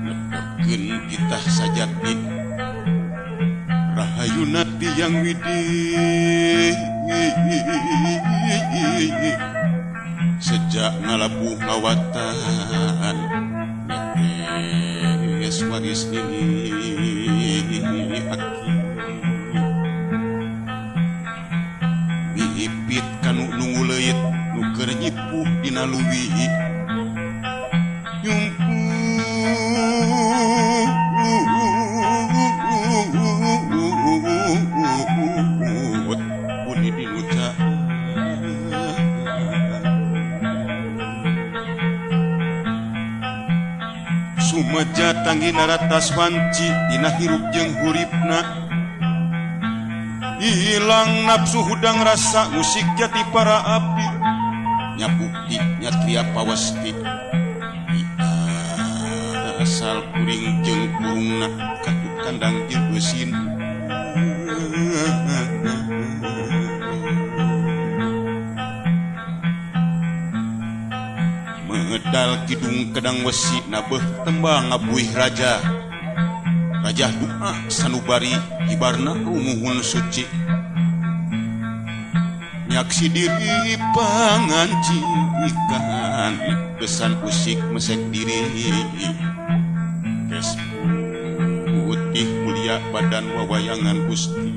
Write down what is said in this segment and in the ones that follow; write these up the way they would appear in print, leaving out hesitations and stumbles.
netepkeun kita sajati rahayuna tiyang widih sejak ngalabuh ngawatan netes waris ini aki bihipit kanu nunguleit nu keur nyipuh dina luwih nyumput puni dinuca sumeja tanggina ratas wanci dina hirup jeung huripna hilang nafsu hudang rasa musik jati para abdi nyabukti nyatria pawasti asal kuring jeung burungna katut kandang jeung eusin medal kidung kedang wesi nabeh tembang ngabuih raja raja doa sanubari ibarna rumuhun suci nyaksi diri pangancikan kesan usik mesek diri kes putih mulia badan wawayangan Gusti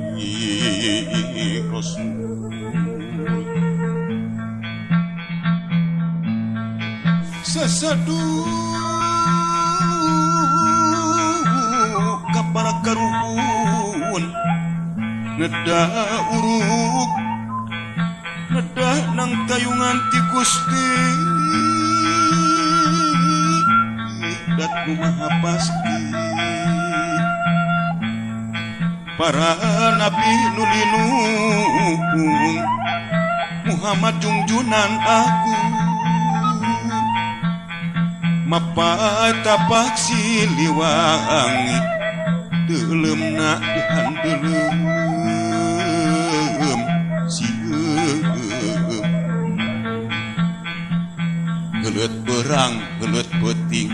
Rasul sasadu kapara karuhun ngeda uruk ngeda nang tayungan ti Gusti dat maha pasti para nabi nulinung Muhammad junjunan aku mapatapak siliwangi delemna dihandelem sieum gelut berang gelut peting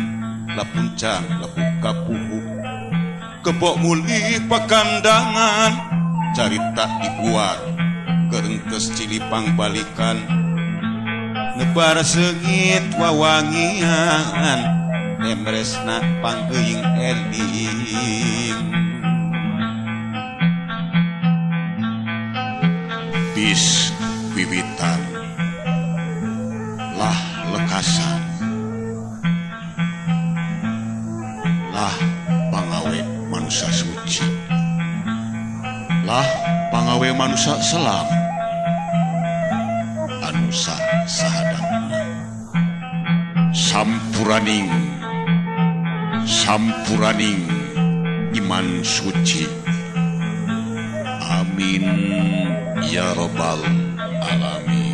lapuncang lapuk kapuhu kebok muli pakandangan carita dibuat kerengkes cilipang balikan nebar sengit wawangian emresna panggeuing eling bis wiwitan lah lekasan lah pangawe manusia suci lah pangawe manusia selam anusa sahadapna sampuraning iman suci amin ya rabbal alamin.